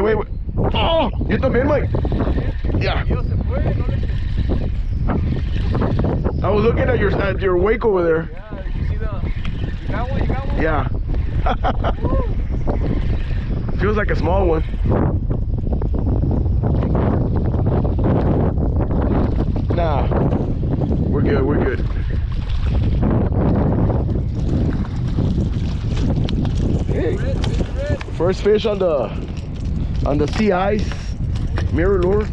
Wait. Oh, yo también, Mike. Yeah. I was looking at your wake over there. Yeah, you see you got one? Yeah. Feels like a small one. Nah, we're good. Hey, first fish on the sea ice mirror lure.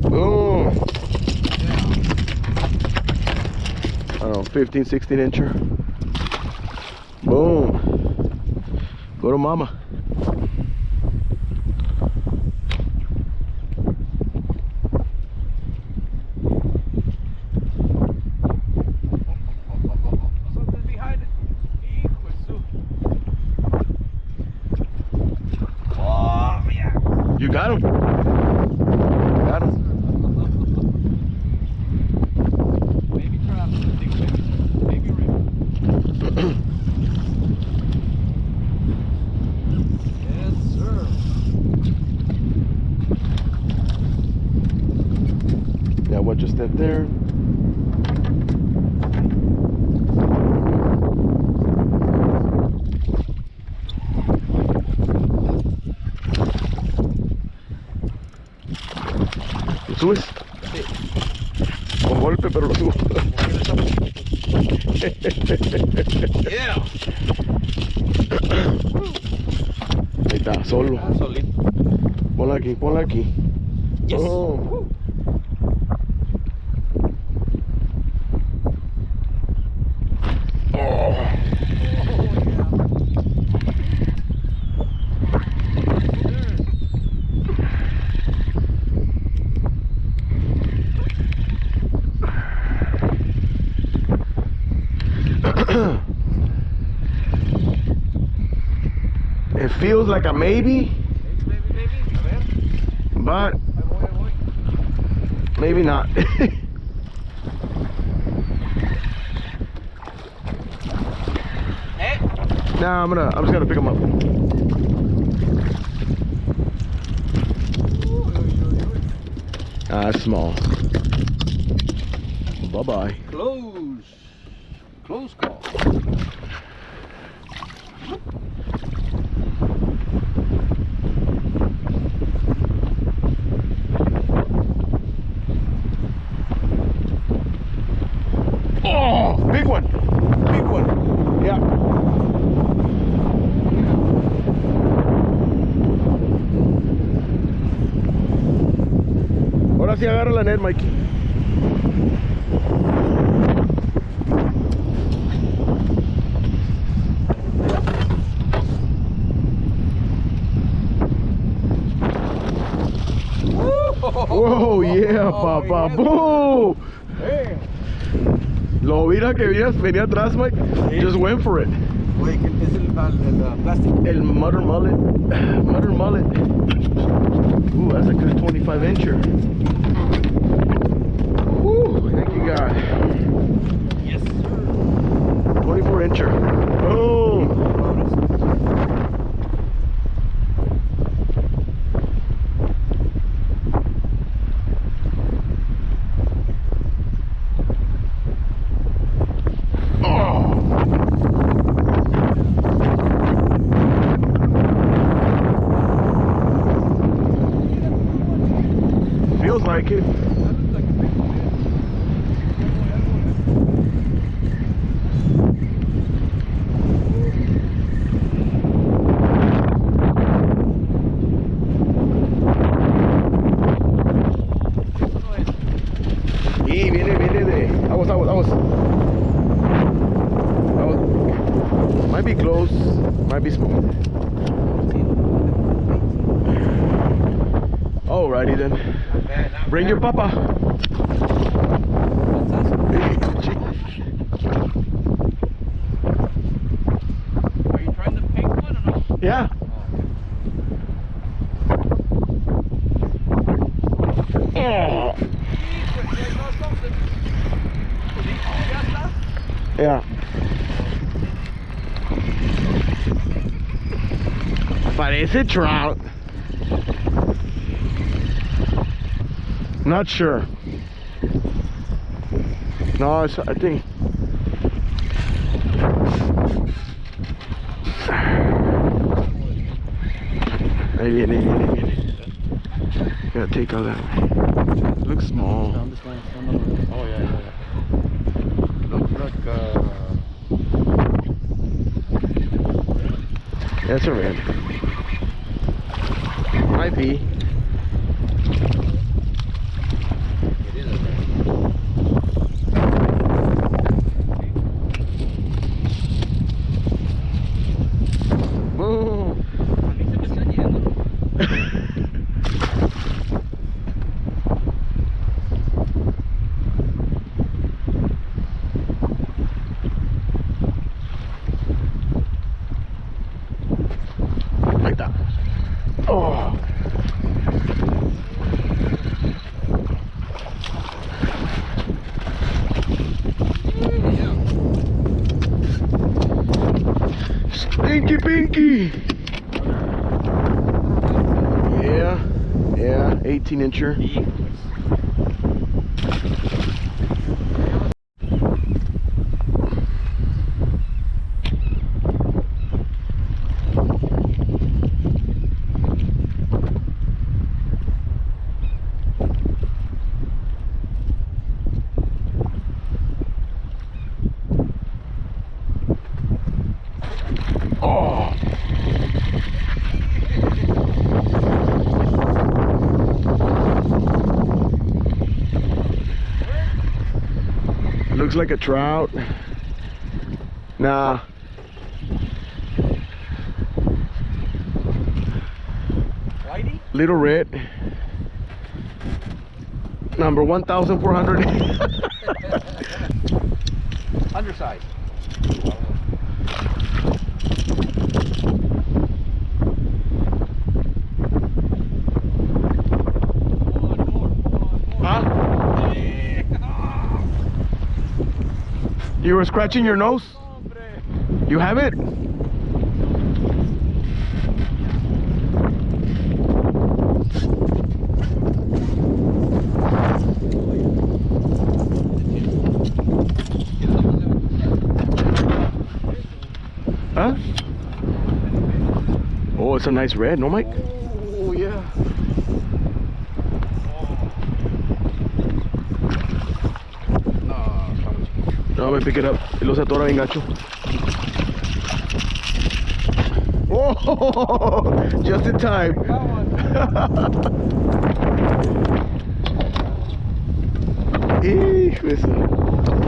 Boom. I don't know, 15, 16 incher. Boom. Go to mama. Something's behind it. Oh, yeah. You got him. Got him. Baby trap. Baby ring. Yes, sir. Yeah, watch your step there. ¿Lo subes? Sí. Con golpe, pero lo subo. Yeah. Ahí está, solo. Solito. Ponla aquí. Yes. Oh. It feels like a maybe, Maybe. A ver. but Ahí voy. maybe not. Nah, I'm just gonna pick him up. That's small. Bye-bye. Close call. Oh, big one. Yeah. Ahora sí agarra la net, Mikey. Oh, yeah, papá. Boom. Hey. Lo mira que venía atrás, Mike. Sí. Just went for it. Oye, ¿qué es el plástico? El mutter mullet. Ooh, that's a good 25 incher. Ooh, thank you, God. Yes, sir. 24 incher. Boom. Feels like it. Y viene de. Aguas. Might be close, might be small. Alrighty then. Bring your papa. Are you trying the pink one or no? Yeah. Oh. Yeah. Parece trout. Not sure. No, it's, I think. Ahí viene, ahí viene, ahí viene. Gotta take all that. Looks small. Oh yeah, yeah. Looks like That's a red. Might be. it is a Boom. A mí se me está yendo. Like that. Oh. Stinky Pinky. Yeah, yeah, 18-incher. Oh. Looks like a trout. Nah. Whitey? Little red. Number 1,400. Undersized. Huh? You were scratching your nose? You have it? Huh? Oh, it's a nice red, no, Mike? Oh yeah. No, me pick it up. Y los atora bien gacho. Oh, just in time. Hijo de su-